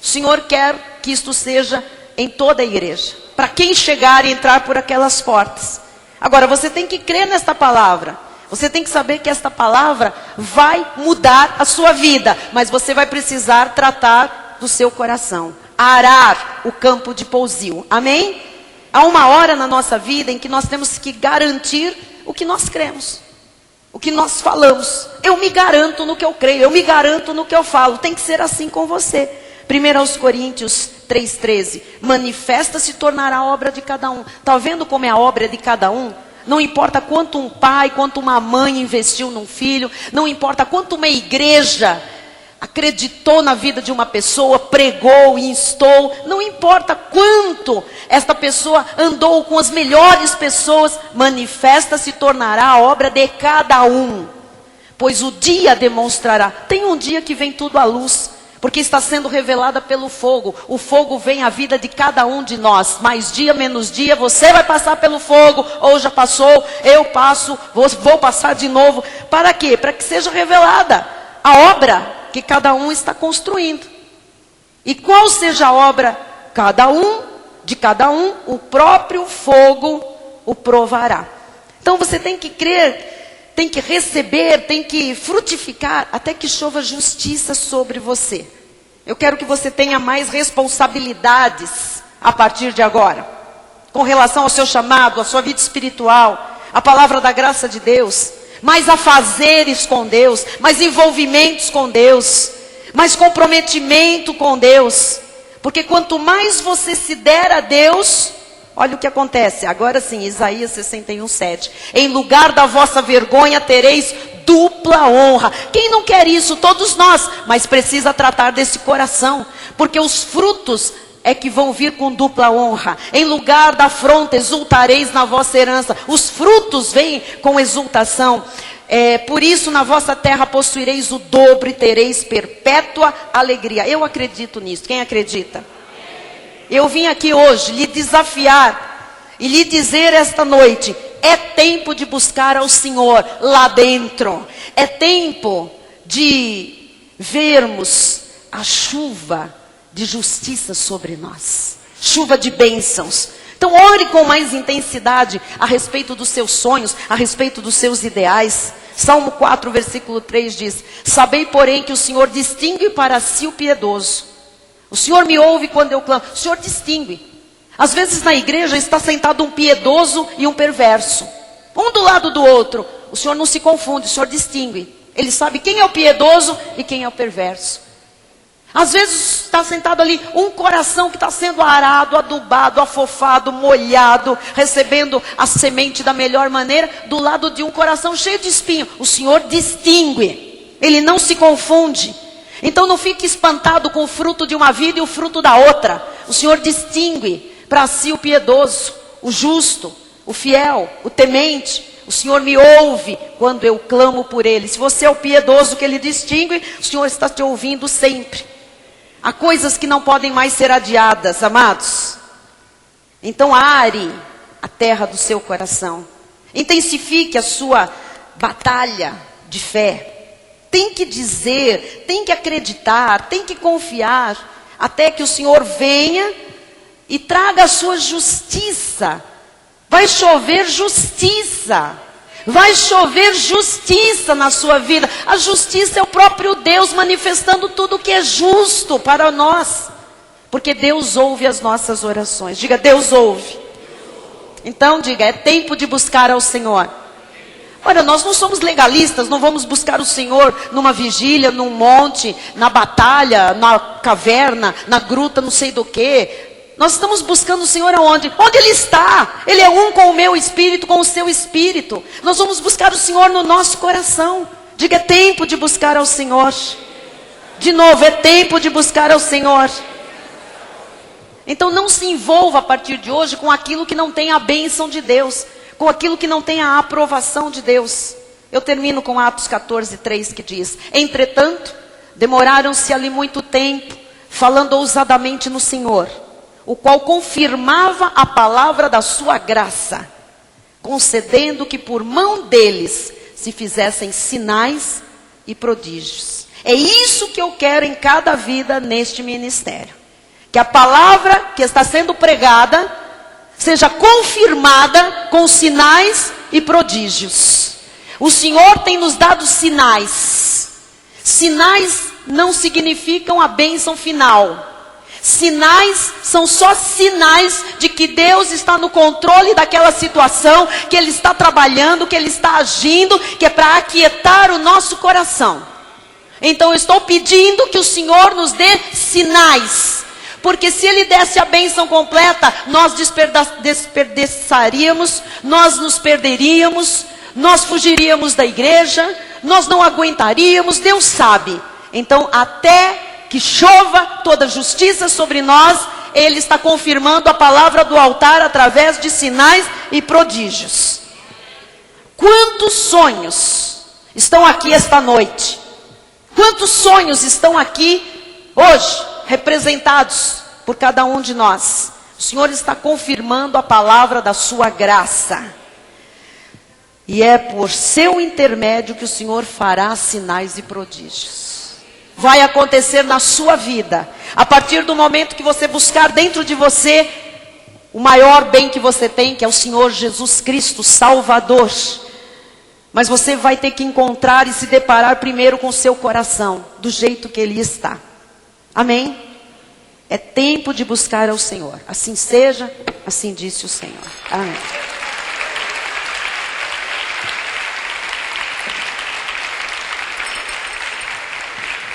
O Senhor quer que isto seja em toda a igreja. Para quem chegar e entrar por aquelas portas. Agora, você tem que crer nesta palavra. Você tem que saber que esta palavra vai mudar a sua vida. Mas você vai precisar tratar do seu coração. Arar o campo de pousio. Amém? Há uma hora na nossa vida em que nós temos que garantir o que nós cremos. O que nós falamos. Eu me garanto no que eu creio. Eu me garanto no que eu falo. Tem que ser assim com você. 1 Coríntios 3:13. Manifesta se tornará a obra de cada um. Está vendo como é a obra de cada um? Não importa quanto um pai, quanto uma mãe investiu num filho. Não importa quanto uma igreja acreditou na vida de uma pessoa, pregou, instou. Não importa quanto esta pessoa andou com as melhores pessoas. Manifesta se tornará a obra de cada um. Pois o dia demonstrará. Tem um dia que vem tudo à luz. porque está sendo revelada pelo fogo. O fogo vem à vida de cada um de nós. Mais dia, menos dia, você vai passar pelo fogo, ou já passou, eu passo, vou passar de novo. Para quê? Para que seja revelada a obra que cada um está construindo. E qual seja a obra? De cada um, o próprio fogo o provará. Então você tem que crer, tem que receber, tem que frutificar, até que chova justiça sobre você. Eu quero que você tenha mais responsabilidades a partir de agora, com relação ao seu chamado, à sua vida espiritual, à palavra da graça de Deus, mais afazeres com Deus, mais envolvimentos com Deus, mais comprometimento com Deus. Porque quanto mais você se der a Deus, olha o que acontece. Agora sim, Isaías 61:7. Em lugar da vossa vergonha tereis dupla honra. Quem não quer isso? Todos nós. Mas precisa tratar desse coração. Porque os frutos é que vão vir com dupla honra. Em lugar da afronta exultareis na vossa herança. Os frutos vêm com exultação. Por isso na vossa terra possuireis o dobro e tereis perpétua alegria. Eu acredito nisso. Quem acredita? Eu vim aqui hoje lhe desafiar e lhe dizer esta noite: é tempo de buscar ao Senhor lá dentro. É tempo de vermos a chuva de justiça sobre nós. Chuva de bênçãos. Então ore com mais intensidade a respeito dos seus sonhos, a respeito dos seus ideais. Salmo 4, versículo 3 diz: sabei, porém, que o Senhor distingue para si o piedoso. O Senhor me ouve quando eu clamo. O Senhor distingue. Às vezes na igreja está sentado um piedoso e um perverso, um do lado do outro. O Senhor não se confunde, o Senhor distingue. Ele sabe quem é o piedoso e quem é o perverso. Às vezes está sentado ali um coração que está sendo arado, adubado, afofado, molhado, recebendo a semente da melhor maneira, do lado de um coração cheio de espinho. O Senhor distingue, Ele não se confunde. Então não fique espantado com o fruto de uma vida e o fruto da outra. O Senhor distingue para si o piedoso, o justo, o fiel, o temente. O Senhor me ouve quando eu clamo por Ele. Se você é o piedoso que Ele distingue, o Senhor está te ouvindo sempre. Há coisas que não podem mais ser adiadas, amados. Então are a terra do seu coração. Intensifique a sua batalha de fé. Tem que dizer, tem que acreditar, tem que confiar, até que o Senhor venha e traga a sua justiça. Vai chover justiça. Vai chover justiça na sua vida. A justiça é o próprio Deus manifestando tudo o que é justo para nós. Porque Deus ouve as nossas orações. Diga, Deus ouve. Então diga, é tempo de buscar ao Senhor. Olha, nós não somos legalistas, não vamos buscar o Senhor numa vigília, num monte, na batalha, na caverna, na gruta, não sei do que. Nós estamos buscando o Senhor aonde? Onde Ele está. Ele é um com o meu espírito, com o seu espírito. Nós vamos buscar o Senhor no nosso coração. Diga, é tempo de buscar ao Senhor. De novo, é tempo de buscar ao Senhor. Então não se envolva a partir de hoje com aquilo que não tem a bênção de Deus, com aquilo que não tem a aprovação de Deus. Eu termino com Atos 14:3 que diz: entretanto, demoraram-se ali muito tempo, falando ousadamente no Senhor, o qual confirmava a palavra da sua graça, concedendo que por mão deles se fizessem sinais e prodígios. É isso que eu quero em cada vida neste ministério. Que a palavra que está sendo pregada seja confirmada com sinais e prodígios. O Senhor tem nos dado sinais. Sinais não significam a bênção final. Sinais são só sinais de que Deus está no controle daquela situação, que Ele está trabalhando, que Ele está agindo, que é para aquietar o nosso coração. Então eu estou pedindo que o Senhor nos dê sinais, porque se Ele desse a bênção completa, nós desperdiçaríamos, nós nos perderíamos, nós fugiríamos da igreja, nós não aguentaríamos, Deus sabe. Então até que chova toda justiça sobre nós, Ele está confirmando a palavra do altar através de sinais e prodígios. Quantos sonhos estão aqui esta noite? Quantos sonhos estão aqui Hoje, representados por cada um de nós, o Senhor está confirmando a palavra da sua graça. E é por seu intermédio que o Senhor fará sinais e prodígios. Vai acontecer na sua vida, a partir do momento que você buscar dentro de você o maior bem que você tem, que é o Senhor Jesus Cristo, Salvador. Mas você vai ter que encontrar e se deparar primeiro com o seu coração, do jeito que ele está. Amém? É tempo de buscar ao Senhor. Assim seja, assim disse o Senhor. Amém.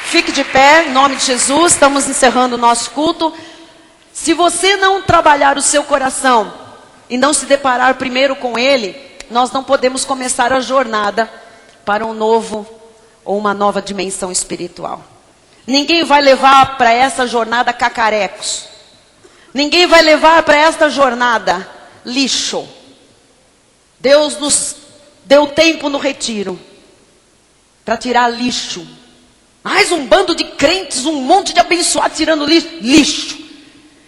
Fique de pé, em nome de Jesus, estamos encerrando o nosso culto. Se você não trabalhar o seu coração e não se deparar primeiro com ele, nós não podemos começar a jornada para um novo ou uma nova dimensão espiritual. Ninguém vai levar para essa jornada cacarecos. Ninguém vai levar para esta jornada lixo. Deus nos deu tempo no retiro para tirar lixo. Mais um bando de crentes, um monte de abençoados tirando lixo.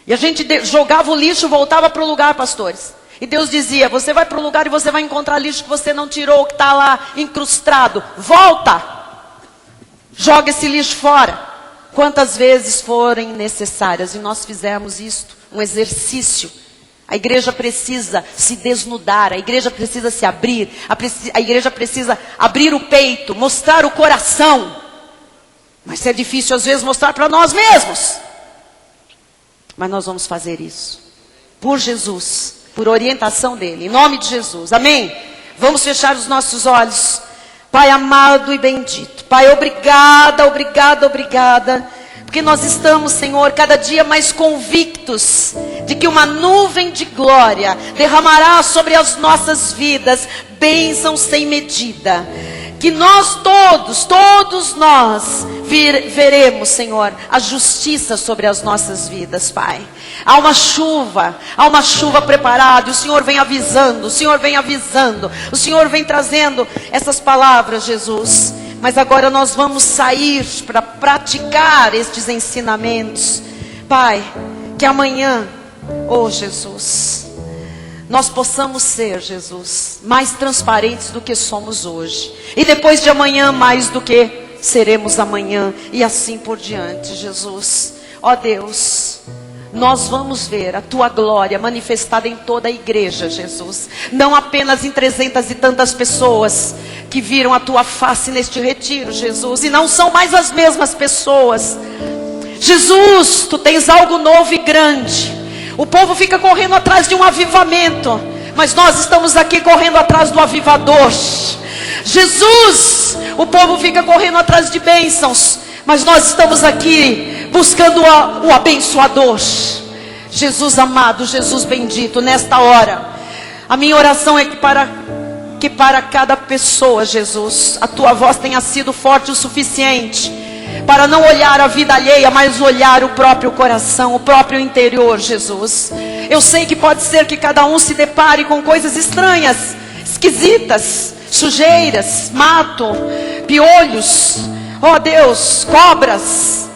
E a gente jogava o lixo e voltava para o lugar, pastores. E Deus dizia, você vai para o lugar e você vai encontrar lixo que você não tirou, que está lá incrustado. Volta! Joga esse lixo fora. Quantas vezes forem necessárias. E nós fizemos isto, um exercício. A igreja precisa se desnudar, a igreja precisa se abrir, a igreja precisa abrir o peito, mostrar o coração. Mas é difícil às vezes mostrar para nós mesmos. Mas nós vamos fazer isso. Por Jesus. Por orientação dele. Em nome de Jesus. Amém? Vamos fechar os nossos olhos. Pai amado e bendito. Pai, obrigada, obrigada, obrigada. Porque nós estamos, Senhor, cada dia mais convictos de que uma nuvem de glória derramará sobre as nossas vidas bênçãos sem medida. Que nós todos nós veremos, Senhor, a justiça sobre as nossas vidas, Pai. Há uma chuva preparada, e o Senhor vem avisando, o Senhor vem avisando, o Senhor vem trazendo essas palavras, Jesus. Mas agora nós vamos sair para praticar estes ensinamentos. Pai, que amanhã, oh Jesus, nós possamos ser, Jesus, mais transparentes do que somos hoje. E depois de amanhã, mais do que seremos amanhã. E assim por diante, Jesus. Ó Deus, nós vamos ver a Tua glória manifestada em toda a igreja, Jesus. Não apenas em 300 e tantas pessoas que viram a Tua face neste retiro, Jesus. E não são mais as mesmas pessoas. Jesus, Tu tens algo novo e grande. O povo fica correndo atrás de um avivamento, mas nós estamos aqui correndo atrás do avivador. Jesus, o povo fica correndo atrás de bênçãos, mas nós estamos aqui buscando o abençoador. Jesus amado, Jesus bendito, nesta hora, a minha oração é que para cada pessoa, Jesus, a Tua voz tenha sido forte o suficiente para não olhar a vida alheia, mas olhar o próprio coração, o próprio interior, Jesus. Eu sei que pode ser que cada um se depare com coisas estranhas, esquisitas, sujeiras, mato, piolhos, oh Deus, cobras.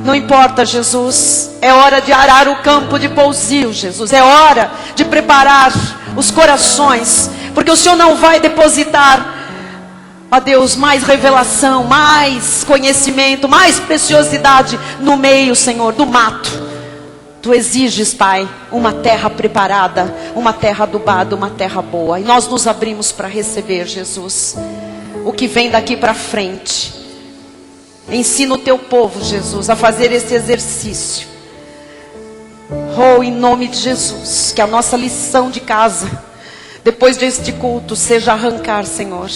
Não importa, Jesus. É hora de arar o campo de pousio, Jesus. É hora de preparar os corações, porque o Senhor não vai depositar, ó Deus, mais revelação, mais conhecimento, mais preciosidade no meio, Senhor, do mato. Tu exiges, Pai, uma terra preparada, uma terra adubada, uma terra boa. E nós nos abrimos para receber, Jesus, o que vem daqui para frente. Ensina o Teu povo, Jesus, a fazer esse exercício. Oh, em nome de Jesus, que a nossa lição de casa, depois deste culto, seja arrancar, Senhor,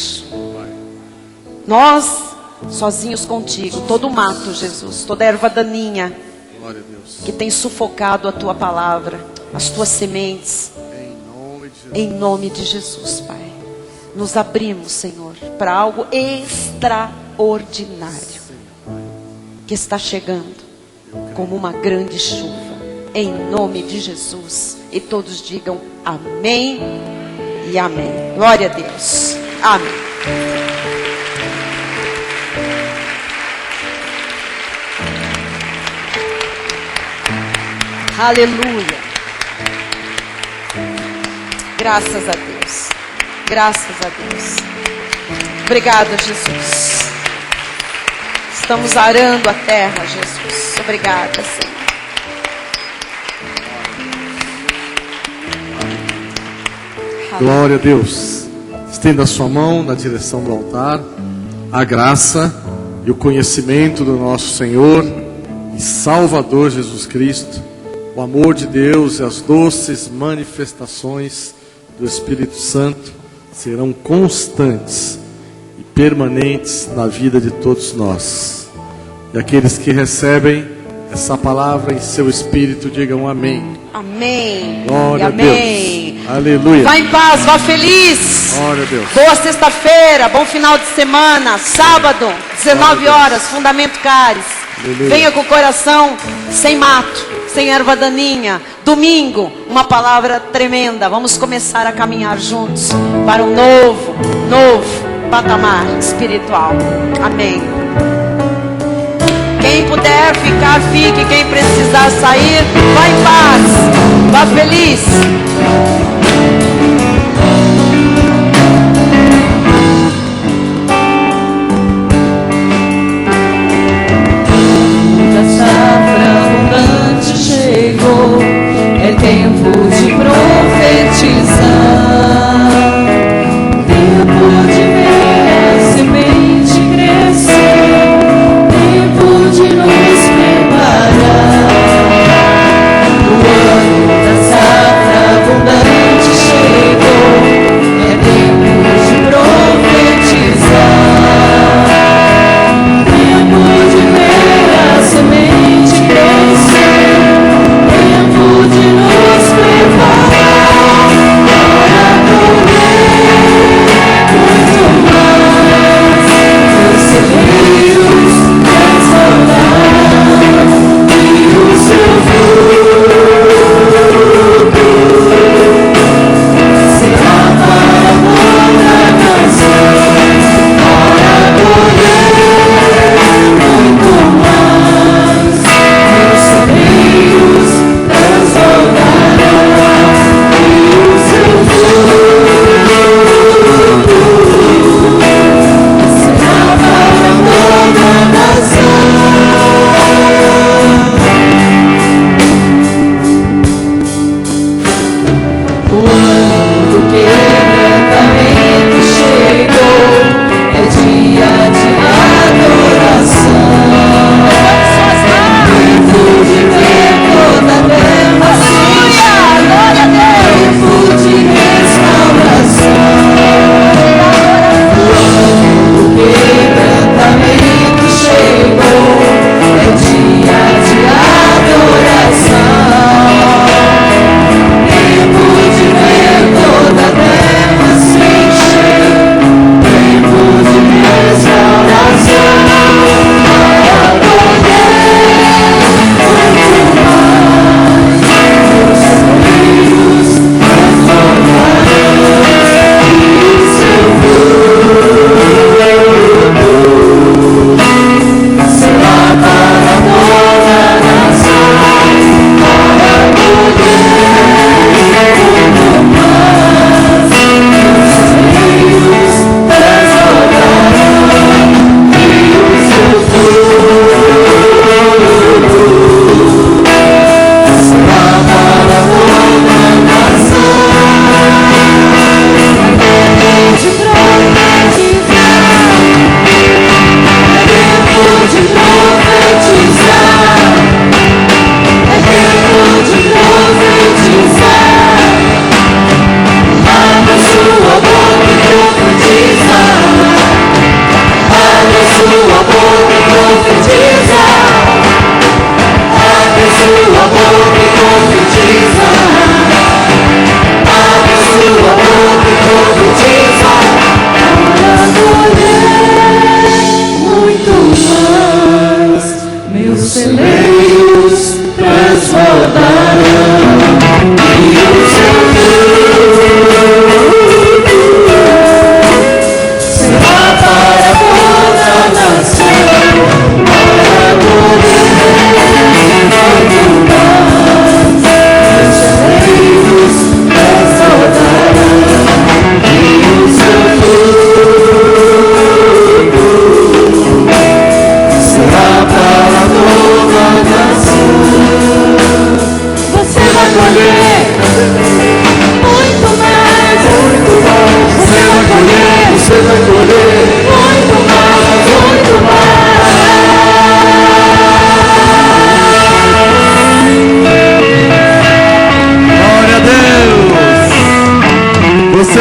nós, sozinhos contigo, todo o mato, Jesus, toda erva daninha que tem sufocado a Tua palavra, as Tuas sementes, em nome de Jesus, Pai. Nos abrimos, Senhor, para algo extraordinário que está chegando como uma grande chuva, em nome de Jesus. E todos digam amém e amém. Glória a Deus. Amém. Aleluia. Graças a Deus. Graças a Deus. Obrigado, Jesus. Estamos arando a terra, Jesus. Obrigada, Senhor. Glória a Deus. Estenda a sua mão na direção do altar. A graça e o conhecimento do nosso Senhor e Salvador Jesus Cristo, o amor de Deus e as doces manifestações do Espírito Santo serão constantes e permanentes na vida de todos nós. E aqueles que recebem essa palavra em seu espírito, digam amém. Amém. Glória a Deus. Aleluia. Vá em paz, vá feliz. Glória a Deus. Boa sexta-feira, bom final de semana. Sábado, 19 horas, Fundamento Cares. Aleluia. Venha com o coração sem mato, sem erva daninha. Domingo, uma palavra tremenda. Vamos começar a caminhar juntos para um novo patamar espiritual. Amém. Quem puder ficar, fique. Quem precisar sair, vá em paz. Vá feliz. A safra abundante chegou, é tempo de profetizar, tempo de ver a semente crescer, tempo de nos preparar. O ano da safra abundante chegou, é tempo de profetizar, tempo de ver a semente crescer, tempo de nos preparar para colher muito mais. Os celeiros transbordarão e o seu fruto será para toda a nação, para colher muito mais. Os celeiros transbordarão e o seu fruto será para toda a nação. O ano do quebrantamento chegou, é dia de adoração. Tempo de ver toda a terra tempo de restauração. O ano do quebrantamento chegou, é dia de adoração. Tempo de ver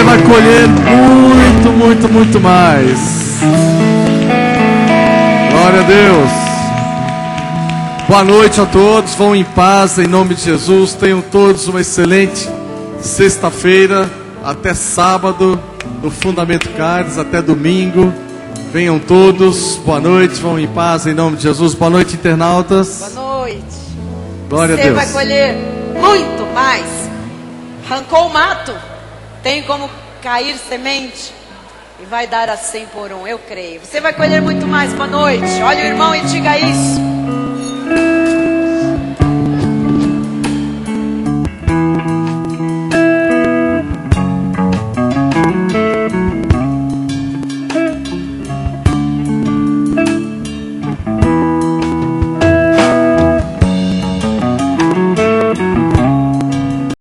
vai colher muito, muito, muito mais. Glória a Deus. Boa noite a todos. Vão em paz, em nome de Jesus. Tenham todos uma excelente sexta-feira. Até sábado no Fundamento Cards. Até domingo. Venham todos. Boa noite. Vão em paz, em nome de Jesus. Boa noite, internautas. Boa noite. Glória a Deus. Você vai colher muito mais. Arrancou o mato, tem como cair semente e vai dar a 100 por 1, eu creio. Você vai colher muito mais. Boa noite. Olha o irmão e diga isso.